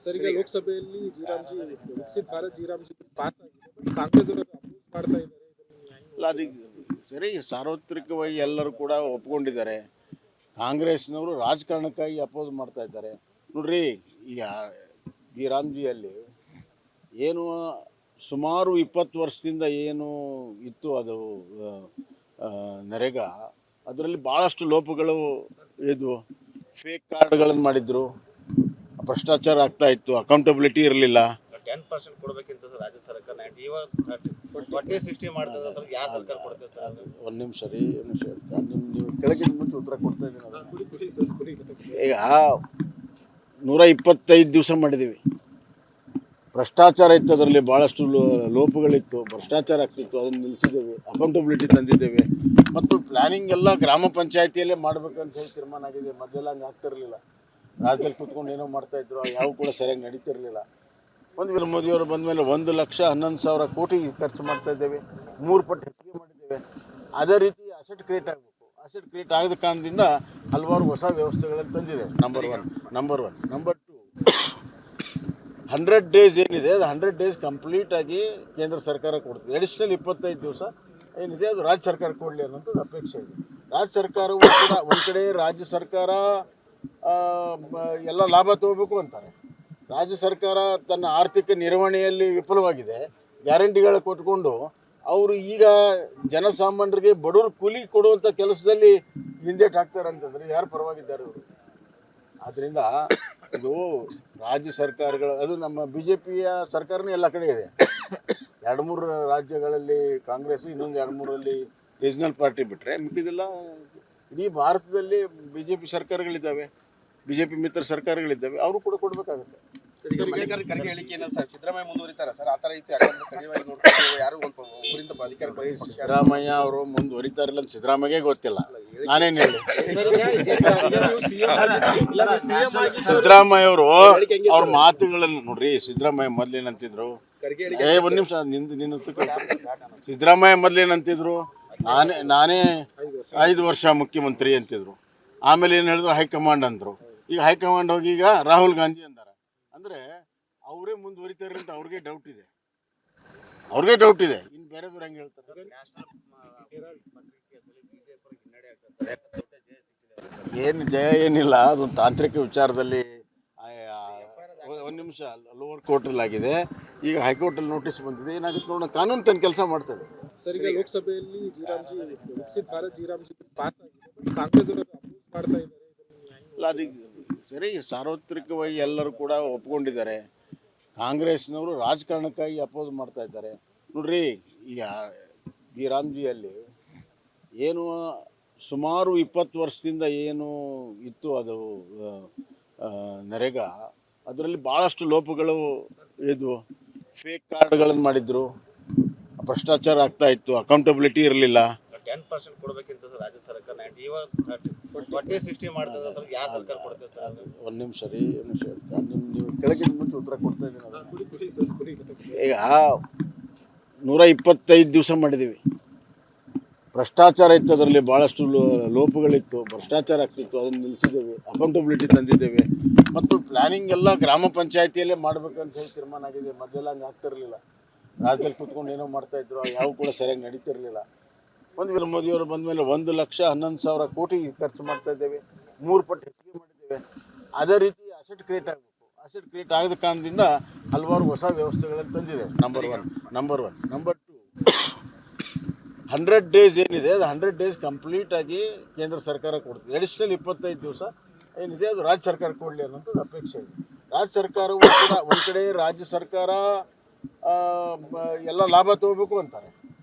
Sir, ಈಗ ಲೋಕಸಭೆಯಲ್ಲಿ G Viksit Bharat G pass ಆಗಿದೆ. ಕಾಂಗ್ರೆಸ್ ಅವರು ಅಪೋಸ್ ಮಾಡ್ತಾ ಇದ್ದಾರೆ. ಅಲ್ಲ ಅದಕ್ಕೆ ಸರಿ, ಸಾರ್ವತ್ರಿಕವಾಗಿ ಎಲ್ಲರೂ ಕೂಡ ಒಪ್ಕೊಂಡಿದ್ದಾರೆ. ಕಾಂಗ್ರೆಸ್ನವರು ರಾಜಕಾರಣಕ್ಕಾಗಿ ಅಪೋಸ್ ಮಾಡ್ತಾ ಇದ್ದಾರೆ. ನೋಡ್ರಿ, ಈಗ ಜಿ ರಾಮ್ಜಿಯಲ್ಲಿ ಏನು ಸುಮಾರು 20 ವರ್ಷದಿಂದ ಏನು ಇತ್ತು ಅದು ನರೇಗಾ, ಅದರಲ್ಲಿ ಭಾಳಷ್ಟು ಲೋಪಗಳು ಇದ್ವು. ಫೇಕ್ ಕಾರ್ಡ್ಗಳನ್ನು ಮಾಡಿದ್ರು, ಭ್ರಷ್ಟಾಚಾರ ಆಗ್ತಾ ಇತ್ತು, ಅಕೌಂಟಬಿಲಿಟಿ ಇರಲಿಲ್ಲ. 10% ಕೊಡಬೇಕಿಂತ ಸರ್ ರಾಜ್ಯ ಸರ್ಕಾರ 90 ಇವಾಗ 60 ಮಾಡ್ತದೆ ಸರ್. ಯಾವ ಸರ್ಕಾರ ಕೊಡ್ತದೆ ಸರ್? ಅದು ಒಂದು ನಿಮಿಷ ರೀ, ನೀವು ಕೆಳಗಿನ ಮುಂಚೆ ಉತ್ತರ ಕೊಡ್ತಾ ಇದ್ದೀನಿ. ಈಗ 125 ದಿವಸ ಮಾಡಿದ್ದೀವಿ. ಭ್ರಷ್ಟಾಚಾರ ಇತ್ತು, ಅದರಲ್ಲಿ ಭಾಳಷ್ಟು ಲೋಪಗಳಿತ್ತು, ಭ್ರಷ್ಟಾಚಾರ ಆಗ್ತಿತ್ತು, ಅದನ್ನು ನಿಲ್ಲಿಸಿದ್ದೇವೆ. ಅಕೌಂಟಬಿಲಿಟಿ ತಂದಿದ್ದೇವೆ. ಮತ್ತು ಪ್ಲ್ಯಾನಿಂಗ್ ಎಲ್ಲ ಗ್ರಾಮ ಪಂಚಾಯತಿಯಲ್ಲೇ ಮಾಡಬೇಕಂತ ಹೇಳಿ ತೀರ್ಮಾನ ಆಗಿದೆ. ಮೊದಲೆಲ್ಲ ಹಂಗೆ ಆಗ್ತಿರಲಿಲ್ಲ. ರಾಜ್ಯದಲ್ಲಿ ಕೂತ್ಕೊಂಡು ಏನೋ ಮಾಡ್ತಾಯಿದ್ರು, ಯಾವ ಕೂಡ ಸರಿಯಾಗಿ ನಡೀತಿರಲಿಲ್ಲ. ಒಂದು ಮೋದಿಯವರು ಬಂದ ಮೇಲೆ 1,11,000 ಕೋಟಿ ಖರ್ಚು ಮಾಡ್ತಾ ಇದ್ದೇವೆ. 3 ಪಟ್ಟು ಹೆಚ್ಚಿಗೆ ಮಾಡಿದ್ದೇವೆ. ಅದೇ ರೀತಿ ಅಸೆಟ್ ಕ್ರಿಯೇಟ್ ಆಗಬೇಕು. ಅಸೆಟ್ ಕ್ರಿಯೇಟ್ ಆಗದ ಕಾರಣದಿಂದ ಹಲವಾರು ಹೊಸ ವ್ಯವಸ್ಥೆಗಳನ್ನು ತಂದಿದೆ. Number one. ನಂಬರ್ 2, 100 ಡೇಸ್ ಏನಿದೆ, ಅದು 100 ಡೇಸ್ ಕಂಪ್ಲೀಟ್ ಆಗಿ ಕೇಂದ್ರ ಸರ್ಕಾರ ಕೊಡ್ತದೆ. ಅಡಿಷನಲ್ 25 ದಿವಸ ಏನಿದೆ ಅದು ರಾಜ್ಯ ಸರ್ಕಾರ ಕೊಡಲಿ ಅನ್ನೋಂಥದ್ದು ಅಪೇಕ್ಷೆ ಇದೆ. ರಾಜ್ಯ ಸರ್ಕಾರವು ಕೂಡ ಒಂದು ಕಡೆ ರಾಜ್ಯ ಸರ್ಕಾರ ಎಲ್ಲ ಲಾಭ ತಗೋಬೇಕು ಅಂತಾರೆ. ರಾಜ್ಯ ಸರ್ಕಾರ ತನ್ನ ಆರ್ಥಿಕ ನಿರ್ವಹಣೆಯಲ್ಲಿ ವಿಫಲವಾಗಿದೆ. ಗ್ಯಾರಂಟಿಗಳು ಕೊಟ್ಕೊಂಡು ಅವರು ಈಗ ಜನಸಾಮಾನ್ಯರಿಗೆ ಬಡವರು ಕೂಲಿ ಕೊಡುವಂಥ ಕೆಲಸದಲ್ಲಿ ಹಿಂದೇಟು ಹಾಕ್ತಾರೆ ಅಂತಂದರೆ ಯಾರು ಪರವಾಗಿದ್ದಾರೆ ಅವರು? ಆದ್ದರಿಂದ ಇದು ರಾಜ್ಯ ಸರ್ಕಾರಗಳು, ಅದು ನಮ್ಮ BJPಯ ಸರ್ಕಾರನೇ ಎಲ್ಲ ಕಡೆ ಇದೆ. 2-3 ರಾಜ್ಯಗಳಲ್ಲಿ ಕಾಂಗ್ರೆಸ್, ಇನ್ನೊಂದು 2-3ರಲ್ಲಿ ರೀಜನಲ್ ಪಾರ್ಟಿ ಬಿಟ್ಟರೆ ಮಿಕ್ಕಿದೆಲ್ಲ ಇಡೀ ಭಾರತದಲ್ಲಿ BJP ಸರ್ಕಾರಗಳಿದ್ದಾವೆ, BJP ಮಿತ್ರ ಸರ್ಕಾರಗಳಿದ್ದಾವೆ. ಅವರು ಕೂಡ ಕೊಡಬೇಕಾಗುತ್ತೆ. ಮಲ್ಲಿಕಾರ್ಜುನ ಖರ್ಗೆ ಹೇಳಿಕೆ ಏನಂತ ಸರ್? ಸಿದ್ದರಾಮಯ್ಯ ಮುಂದುವರಿತಾರ ಸರ್? ಆ ಥರ ಇತ್ತು. ಯಾಕಂದ್ರೆ ಸ್ಥಳೀಯವಾಗಿ ನೋಡ್ಕೊಂಡು ಯಾರು ಒಬ್ಬರಿಂದ ಅಧಿಕಾರ ಸಿದ್ದರಾಮಯ್ಯ ಅವರು ಮುಂದುವರಿತಾರಿಲ್ಲ ಅಂತ ಸಿದ್ದರಾಮಯ್ಯಗೆ ಗೊತ್ತಿಲ್ಲ. ನಾನೇನು ಹೇಳಿ? ಸಿದ್ದರಾಮಯ್ಯ ಅವರು ಅವ್ರ ಮಾತುಗಳನ್ನು ನೋಡ್ರಿ. ಸಿದ್ದರಾಮಯ್ಯ ಮೊದಲೇನಂತಿದ್ರು? ಒಂದು ನಿಮಿಷ ನಿನ್ನ ಸಿದ್ದರಾಮಯ್ಯ ಮೊದಲೇನಂತಿದ್ರು? ನಾನೇ 5 ವರ್ಷ ಮುಖ್ಯಮಂತ್ರಿ ಅಂತಿದ್ರು. ಆಮೇಲೆ ಏನು ಹೇಳಿದ್ರು? ಹೈಕಮಾಂಡ್ ಅಂದರು. ಈಗ ಹೈಕಮಾಂಡ್ ಹೋಗಿ ಈಗ ರಾಹುಲ್ ಗಾಂಧಿ ಅಂದಾರ. ಅಂದರೆ ಅವರೇ ಮುಂದುವರಿತಾರೆ ಅಂತ ಅವ್ರಿಗೆ ಡೌಟ್ ಇದೆ. ಇನ್ನು ಬೇರೆದವ್ರು ಹೆಂಗೆ ಹೇಳ್ತಾರೆ? ಏನು ಜಯ ಏನಿಲ್ಲ, ಅದೊಂದು ತಾಂತ್ರಿಕ ವಿಚಾರದಲ್ಲಿ. ಒಂದು ನಿಮಿಷ, ಲೋವರ್ ಕೋರ್ಟಲ್ಲಿ ಆಗಿದೆ, ಈಗ ಹೈಕೋರ್ಟಲ್ಲಿ ನೋಟಿಸ್ ಬಂದಿದೆ. ಏನಾಗುತ್ತೆ ನೋಡೋಣ. ಕಾನೂನು ತನ್ನ ಕೆಲಸ ಮಾಡ್ತದೆ. ಸರ್, ಈಗ ಲೋಕಸಭೆಯಲ್ಲಿ ವಿಕಸಿತ್ ಭಾರತ್ ಜಿ ಪಾಸ್ ಆಗಿದೆ. ಕಾಂಗ್ರೆಸ್ ಅವರು ಅಪೋಸ್ ಮಾಡ್ತಾ ಇದ್ದಾರೆ. ಅಲ್ಲ ಅದಕ್ಕೆ ಸರಿ, ಸಾರ್ವತ್ರಿಕವಾಗಿ ಎಲ್ಲರೂ ಕೂಡ ಒಪ್ಕೊಂಡಿದ್ದಾರೆ. ಕಾಂಗ್ರೆಸ್ನವರು ರಾಜಕಾರಣಕ್ಕಾಗಿ ಅಪೋಸ್ ಮಾಡ್ತಾ ಇದ್ದಾರೆ. ನೋಡ್ರಿ, ಈಗ ಜಿ ರಾಮ್ಜಿಯಲ್ಲಿ ಏನು ಸುಮಾರು 20 ವರ್ಷದಿಂದ ಏನು ಇತ್ತು ಅದು ನರೇಗಾ, ಅದರಲ್ಲಿ ಭಾಳಷ್ಟು ಲೋಪಗಳು ಇದ್ವು. ಫೇಕ್ ಕಾರ್ಡ್ಗಳನ್ನು ಮಾಡಿದ್ರು, ಭ್ರಷ್ಟಾಚಾರ ಆಗ್ತಾ ಇತ್ತು, ಅಕೌಂಟಬಿಲಿಟಿ ಇರಲಿಲ್ಲ. 10% ಕೊಡಬೇಕಿಂತ ಸರ್ ರಾಜ್ಯ ಸರ್ಕಾರ 90 ಇವಾಗ 60 ಮಾಡ್ತದೆ ಸರ್. ಯಾವ ಸರ್ಕಾರ ಕೊಡ್ತದೆ ಸರ್? ಅದು ಒಂದು ನಿಮಿಷ ರೀ, ನೀವು ಕೆಳಗಿನ ಮುಂಚೆ ಉತ್ತರ ಕೊಡ್ತಾ ಇದ್ದೀನಿ. ಈಗ 125 ದಿವಸ ಮಾಡಿದ್ದೀವಿ. ಭ್ರಷ್ಟಾಚಾರ ಇತ್ತು, ಅದರಲ್ಲಿ ಭಾಳಷ್ಟು ಲೋಪಗಳಿತ್ತು, ಭ್ರಷ್ಟಾಚಾರ ಆಗ್ತಿತ್ತು, ಅದನ್ನು ನಿಲ್ಲಿಸಿದ್ದೇವೆ. ಅಕೌಂಟಬಿಲಿಟಿ ತಂದಿದ್ದೇವೆ. ಮತ್ತು ಪ್ಲ್ಯಾನಿಂಗ್ ಎಲ್ಲ ಗ್ರಾಮ ಪಂಚಾಯತಿಯಲ್ಲೇ ಮಾಡಬೇಕಂತ ಹೇಳಿ ತೀರ್ಮಾನ ಆಗಿದೆ. ಮೊದಲೆಲ್ಲ ಹಂಗೆ ಆಗ್ತಿರಲಿಲ್ಲ. ರಾಜ್ಯದಲ್ಲಿ ಕೂತ್ಕೊಂಡು ಏನೋ ಮಾಡ್ತಾಯಿದ್ರು, ಯಾವ ಕೂಡ ಸರಿಯಾಗಿ ನಡೀತಿರಲಿಲ್ಲ. ಒಂದು ಮೋದಿಯವರು ಬಂದ ಮೇಲೆ 1,11,000 ಕೋಟಿ ಖರ್ಚು ಮಾಡ್ತಾ ಇದ್ದೇವೆ. 3 ಪಟ್ಟು ಹೆಚ್ಚಿಗೆ ಮಾಡಿದ್ದೇವೆ. ಅದೇ ರೀತಿ ಅಸೆಟ್ ಕ್ರಿಯೇಟ್ ಆಗಬೇಕು. ಅಸೆಟ್ ಕ್ರಿಯೇಟ್ ಆಗದ ಕಾರಣದಿಂದ ಹಲವಾರು ಹೊಸ ವ್ಯವಸ್ಥೆಗಳನ್ನು ತಂದಿದೆ. ನಂಬರ್ 1. ನಂಬರ್ 2, 100 ಡೇಸ್ ಏನಿದೆ, ಅದು 100 ಡೇಸ್ ಕಂಪ್ಲೀಟ್ ಆಗಿ ಕೇಂದ್ರ ಸರ್ಕಾರ ಕೊಡ್ತದೆ. ಅಡಿಷನಲ್ 25 ದಿವಸ ಏನಿದೆ ಅದು ರಾಜ್ಯ ಸರ್ಕಾರ ಕೊಡಲಿ ಅನ್ನೋಂಥದ್ದು ಅಪೇಕ್ಷೆ ಇದೆ. ರಾಜ್ಯ ಸರ್ಕಾರವು ಕೂಡ ಒಂದು ಕಡೆ ರಾಜ್ಯ ಸರ್ಕಾರ ಎಲ್ಲ ಲಾಭ ತಗೋಬೇಕು ಅಂತಾರೆ.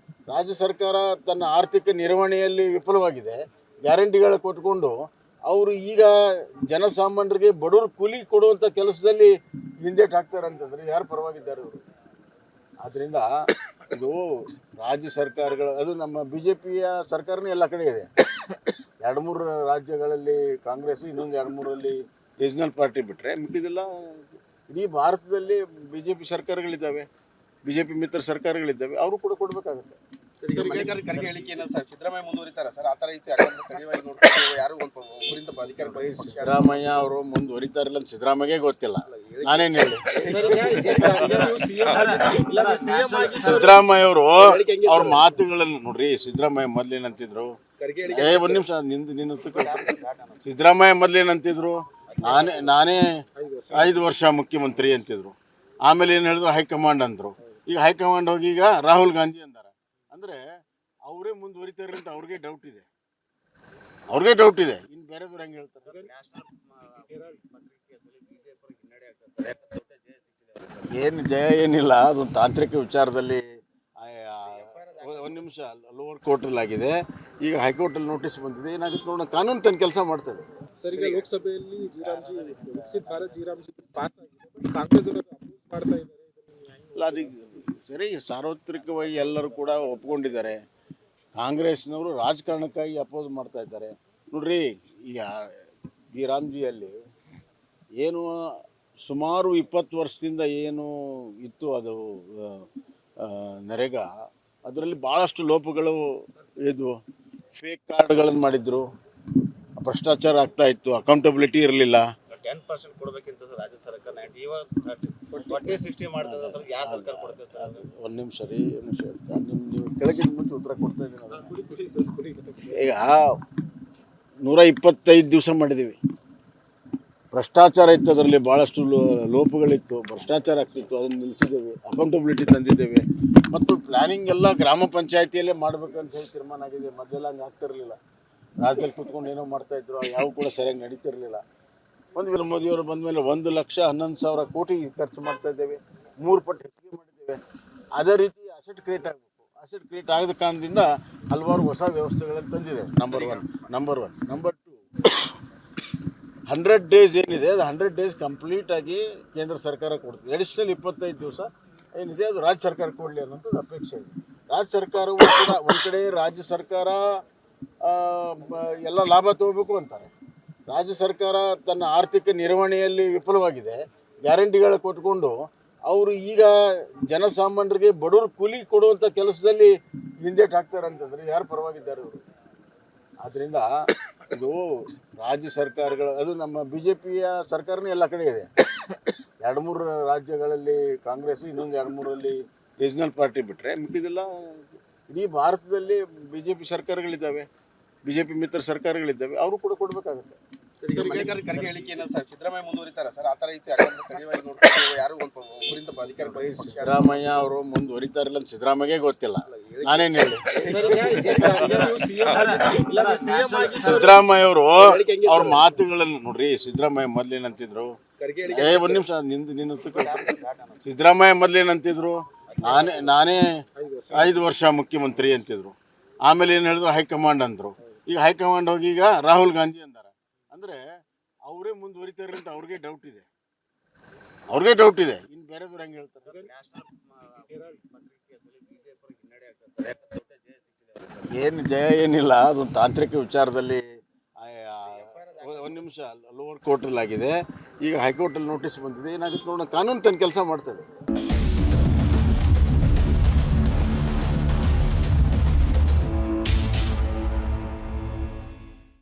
ರಾಜ್ಯ ಸರ್ಕಾರ ತನ್ನ ಆರ್ಥಿಕ ನಿರ್ವಹಣೆಯಲ್ಲಿ ವಿಫಲವಾಗಿದೆ. ಗ್ಯಾರಂಟಿಗಳು ಕೊಟ್ಕೊಂಡು ಅವರು ಈಗ ಜನಸಾಮಾನ್ಯರಿಗೆ ಬಡವರು ಕೂಲಿ ಕೊಡುವಂಥ ಕೆಲಸದಲ್ಲಿ ಹಿಂದೇಟು ಹಾಕ್ತಾರೆ ಅಂತಂದರೆ ಯಾರು ಪರವಾಗಿದ್ದಾರೆ ಅವರು? ಆದ್ದರಿಂದ ಇದು ರಾಜ್ಯ ಸರ್ಕಾರಗಳು, ಅದು ನಮ್ಮ BJPಯ ಸರ್ಕಾರನೇ ಎಲ್ಲ ಕಡೆ ಇದೆ. 2-3 ರಾಜ್ಯಗಳಲ್ಲಿ ಕಾಂಗ್ರೆಸ್, ಇನ್ನೊಂದು 2-3ರಲ್ಲಿ ರೀಜನಲ್ ಪಾರ್ಟಿ ಬಿಟ್ಟರೆ ಮಿಕ್ಕಿದೆಲ್ಲ ಇಡೀ ಭಾರತದಲ್ಲಿ BJP ಸರ್ಕಾರಗಳಿದ್ದಾವೆ, BJP ಮಿತ್ರ ಸರ್ಕಾರಗಳಿದ್ದಾವೆ. ಅವರು ಕೂಡ ಕೊಡಬೇಕಾಗುತ್ತೆ. ಸರ್, ಈಗ ಮಲ್ಲಿಕಾರ್ಜುನ ಖರ್ಗೆ ಹೇಳಿಕೆ ಏನಂತ ಸರ್ ಸಿದ್ದರಾಮಯ್ಯ ಮುಂದುವರಿತಾರ ಸರ್ ಆ ತರ ಇತ್ತು ಯಾಕಂದ್ರೆ ಸ್ಥಳೀಯವಾಗಿ ನೋಡ್ಕೊಂಡು ಯಾರು ಒಬ್ಬರಿಂದ ಅಧಿಕಾರ ಪಕ್ಷ ಸಿದ್ದರಾಮಯ್ಯ ಅವರು ಮುಂದುವರಿತಾರಿಲ್ಲ ಅಂತ ಸಿದ್ದರಾಮಯ್ಯಗೆ ಗೊತ್ತಿಲ್ಲ, ನಾನೇನು ಹೇಳಿ. ಸಿದ್ದರಾಮಯ್ಯ ಅವರು ಅವ್ರ ಮಾತುಗಳನ್ನು ನೋಡ್ರಿ. ಸಿದ್ದರಾಮಯ್ಯ ಮೊದ್ಲೇನಂತಿದ್ರು, ಖರ್ಗೆ ಒಂದ್ ನಿಮಿಷ ನಿನ್ನ ಸಿದ್ದರಾಮಯ್ಯ ಮೊದ್ಲೇನಂತಿದ್ರು, ನಾನೇ 5 ವರ್ಷ ಮುಖ್ಯಮಂತ್ರಿ ಅಂತಿದ್ರು. ಆಮೇಲೆ ಏನು ಹೇಳಿದ್ರು, ಹೈಕಮಾಂಡ್ ಅಂದ್ರು. ಈಗ ಹೈಕಮಾಂಡ್ ಹೋಗಿ ಈಗ ರಾಹುಲ್ ಗಾಂಧಿ ಅಂದಾರ. ಅಂದ್ರೆ ಅವರೇ ಮುಂದುವರಿತಾರೆ ಅಂತ ಅವ್ರಿಗೆ ಡೌಟ್ ಇದೆ, ಇನ್ನು ಬೇರೆದವ್ರು ಹೆಂಗೆ ಹೇಳ್ತಾರೆ? ಏನು ಜಯ ಏನಿಲ್ಲ, ಅದೊಂದು ತಾಂತ್ರಿಕ ವಿಚಾರದಲ್ಲಿ ಒಂದು ನಿಮಿಷ ಲೋವರ್ ಕೋರ್ಟಲ್ಲಿ ಆಗಿದೆ, ಈಗ ಹೈಕೋರ್ಟಲ್ಲಿ ನೋಟಿಸ್ ಬಂದಿದೆ. ಏನಾಗುತ್ತೆ ನೋಡೋಣ, ಕಾನೂನು ತನ್ನ ಕೆಲಸ ಮಾಡ್ತದೆ. ಸರ್, ಈಗ ಲೋಕಸಭೆಯಲ್ಲಿ G RAM G Viksit Bharat G RAM G pass ಆಗಿದೆ, ಕಾಂಗ್ರೆಸ್ ಅವರು ಅಪೋಸ್ ಮಾಡ್ತಾ ಇದ್ದಾರೆ. ಅಲ್ಲ, ಅದಕ್ಕೆ ಸರಿ, ಸಾರ್ವತ್ರಿಕವಾಗಿ ಎಲ್ಲರೂ ಕೂಡ ಒಪ್ಕೊಂಡಿದ್ದಾರೆ. ಕಾಂಗ್ರೆಸ್ನವರು ರಾಜಕಾರಣಕ್ಕಾಗಿ ಅಪೋಸ್ ಮಾಡ್ತಾ ಇದ್ದಾರೆ. ನೋಡ್ರಿ, ಈಗ ಜೀರಾಮ್ಜಿಯಲ್ಲಿ ಏನು ಸುಮಾರು 20 ವರ್ಷದಿಂದ ಏನು ಇತ್ತು ಅದು ನರೇಗಾ, ಅದರಲ್ಲಿ ಭಾಳಷ್ಟು ಲೋಪಗಳು ಇದ್ವು. ಫೇಕ್ ಕಾರ್ಡ್ಗಳನ್ನು ಮಾಡಿದ್ರು, ಭ್ರಷ್ಟಾಚಾರ ಆಗ್ತಾ ಇತ್ತು, ಅಕೌಂಟಬಿಲಿಟಿ ಇರಲಿಲ್ಲ. 10% ಕೊಡಬೇಕಿಂತ ಸರ್ ರಾಜ್ಯ ಸರ್ಕಾರ, ಇವಾಗ 60 ಮಾಡ್ತದೆ ಸರ್. ಯಾವ ಸರ್ಕಾರ ಕೊಡ್ತದೆ ಸರ್? ಒಂದು ನಿಮಿಷ ರೀ, ನೀವು ಕೆಳಗಿನ ಮುಂಚೆ ಉತ್ತರ ಕೊಡ್ತಾ ಇದ್ದೀನಿ. ಈಗ 125 ದಿವಸ ಮಾಡಿದ್ದೀವಿ. ಭ್ರಷ್ಟಾಚಾರ ಇತ್ತು, ಅದರಲ್ಲಿ ಭಾಳಷ್ಟು ಲೋಪಗಳಿತ್ತು, ಭ್ರಷ್ಟಾಚಾರ ಆಗ್ತಿತ್ತು, ಅದನ್ನು ನಿಲ್ಲಿಸಿದ್ದೇವೆ. ಅಕೌಂಟಬಿಲಿಟಿ ತಂದಿದ್ದೇವೆ. ಮತ್ತು ಪ್ಲ್ಯಾನಿಂಗ್ ಎಲ್ಲ ಗ್ರಾಮ ಪಂಚಾಯತಿಯಲ್ಲೇ ಮಾಡ್ಬೇಕಂತ ಹೇಳಿ ತೀರ್ಮಾನ ಆಗಿದೆ. ಮೊದಲೆಲ್ಲ ಹಂಗೆ ಆಗ್ತಿರಲಿಲ್ಲ. ರಾಜ್ಯದಲ್ಲಿ ಕೂತ್ಕೊಂಡು ಏನೋ ಮಾಡ್ತಾಯಿದ್ರು, ಯಾವ ಕೂಡ ಸರಿಯಾಗಿ ನಡೀತಿರಲಿಲ್ಲ. ಒಂದು ವೇಳೆ ಮೋದಿಯವರು ಬಂದ ಮೇಲೆ 1,11,000 ಕೋಟಿ ಖರ್ಚು ಮಾಡ್ತಾ ಇದ್ದೇವೆ, 3 ಪಟ್ಟು ಹೆಚ್ಚಿಗೆ ಮಾಡಿದ್ದೇವೆ. ಅದೇ ರೀತಿ ಅಸೆಟ್ ಕ್ರಿಯೇಟ್ ಆಗಬೇಕು. ಅಸೆಟ್ ಕ್ರಿಯೇಟ್ ಆಗದ ಕಾರಣದಿಂದ ಹಲವಾರು ಹೊಸ ವ್ಯವಸ್ಥೆಗಳನ್ನು ತಂದಿದೆ. Number one. ನಂಬರ್ 2, 100 ಡೇಸ್ ಏನಿದೆ, ಅದು 100 ಡೇಸ್ ಕಂಪ್ಲೀಟ್ ಆಗಿ ಕೇಂದ್ರ ಸರ್ಕಾರ ಕೊಡ್ತದೆ. ಅಡಿಷನಲ್ 25 ದಿವಸ ಏನಿದೆ ಅದು ರಾಜ್ಯ ಸರ್ಕಾರ ಕೊಡಲಿ ಅನ್ನೋಂಥದ್ದು ಅಪೇಕ್ಷೆ ಇದೆ. ರಾಜ್ಯ ಸರ್ಕಾರವು ಕೂಡ ಒಂದು ಕಡೆ ರಾಜ್ಯ ಸರ್ಕಾರ ಎಲ್ಲ ಲಾಭ ತಗೋಬೇಕು ಅಂತಾರೆ. ರಾಜ್ಯ ಸರ್ಕಾರ ತನ್ನ ಆರ್ಥಿಕ ನಿರ್ವಹಣೆಯಲ್ಲಿ ವಿಫಲವಾಗಿದೆ. ಗ್ಯಾರಂಟಿಗಳು ಕೊಟ್ಕೊಂಡು ಅವರು ಈಗ ಜನಸಾಮಾನ್ಯರಿಗೆ ಬಡವರು ಕೂಲಿ ಕೊಡುವಂಥ ಕೆಲಸದಲ್ಲಿ ಹಿಂದೇಟು ಹಾಕ್ತಾರೆ ಅಂತಂದರೆ ಯಾರು ಪರವಾಗಿದ್ದಾರೆ ಅವರು? ಆದ್ದರಿಂದ ಇದು ರಾಜ್ಯ ಸರ್ಕಾರಗಳು, ಅದು ನಮ್ಮ BJPಯ ಸರ್ಕಾರನೇ ಎಲ್ಲ ಕಡೆ ಇದೆ. 2-3 ರಾಜ್ಯಗಳಲ್ಲಿ ಕಾಂಗ್ರೆಸ್, ಇನ್ನೊಂದು 2-3ರಲ್ಲಿ ರೀಜನಲ್ ಪಾರ್ಟಿ ಬಿಟ್ಟರೆ ಮಿಕ್ಕಿದೆಲ್ಲ ಇಡೀ ಭಾರತದಲ್ಲಿ BJP ಸರ್ಕಾರಗಳಿದ್ದಾವೆ, BJP ಮಿತ್ರ ಸರ್ಕಾರಗಳಿದ್ದಾವೆ. ಅವರು ಕೂಡ ಕೊಡಬೇಕಾಗುತ್ತೆ. ಸರ್, ಈಗ ಮಲ್ಲಿಕಾರ್ಜುನ ಖರ್ಗೆ ಹೇಳಿಕೆ ಏನಂತ ಸರ್ ಸಿದ್ದರಾಮಯ್ಯ ಮುಂದುವರಿತಾರ ಸರ್ ಆ ತರ ಇತ್ತು ಯಾಕಂದ್ರೆ ಸ್ಥಳೀಯವಾಗಿ ನೋಡ್ಕೊಂಡು ಯಾರು ಒಬ್ಬರಿಂದ ಅಧಿಕಾರ ಪಕ್ಷ ಸಿದ್ದರಾಮಯ್ಯ ಅವರು ಮುಂದುವರಿತಾರಿಲ್ಲ ಅಂತ ಸಿದ್ದರಾಮಯ್ಯಗೆ ಗೊತ್ತಿಲ್ಲ, ನಾನೇನು ಹೇಳಿ. ಸಿದ್ದರಾಮಯ್ಯ ಅವರು ಅವ್ರ ಮಾತುಗಳನ್ನು ನೋಡ್ರಿ. ಸಿದ್ದರಾಮಯ್ಯ ಮೊದ್ಲೇನಂತಿದ್ರು, ಒಂದ್ ನಿಮಿಷ ನಿನ್ನ ಸಿದ್ದರಾಮಯ್ಯ ಮೊದ್ಲೇನಂತಿದ್ರು, ನಾನೇ 5 ವರ್ಷ ಮುಖ್ಯಮಂತ್ರಿ ಅಂತಿದ್ರು. ಆಮೇಲೆ ಏನು ಹೇಳಿದ್ರು, ಹೈಕಮಾಂಡ್ ಅಂದ್ರು. ಈಗ ಹೈಕಮಾಂಡ್ ಹೋಗಿ ಈಗ ರಾಹುಲ್ ಗಾಂಧಿ ಅಂದಾರ. ಅಂದ್ರೆ ಅವರೇ ಮುಂದುವರಿತಾರೆ ಅಂತ ಅವ್ರಿಗೆ ಡೌಟ್ ಇದೆ, ಇನ್ನು ಬೇರೆದವ್ರು ಹೆಂಗೆ ಹೇಳ್ತಾರೆ? ಏನು ಜಯ ಏನಿಲ್ಲ, ಅದೊಂದು ತಾಂತ್ರಿಕ ವಿಚಾರದಲ್ಲಿ ಒಂದು ನಿಮಿಷ ಲೋವರ್ ಕೋರ್ಟಲ್ಲಿ ಆಗಿದೆ, ಈಗ ಹೈಕೋರ್ಟಲ್ಲಿ ನೋಟಿಸ್ ಬಂದಿದೆ. ಏನಾಗುತ್ತೆ ನೋಡೋಣ, ಕಾನೂನು ತನ್ನ ಕೆಲಸ ಮಾಡ್ತದೆ.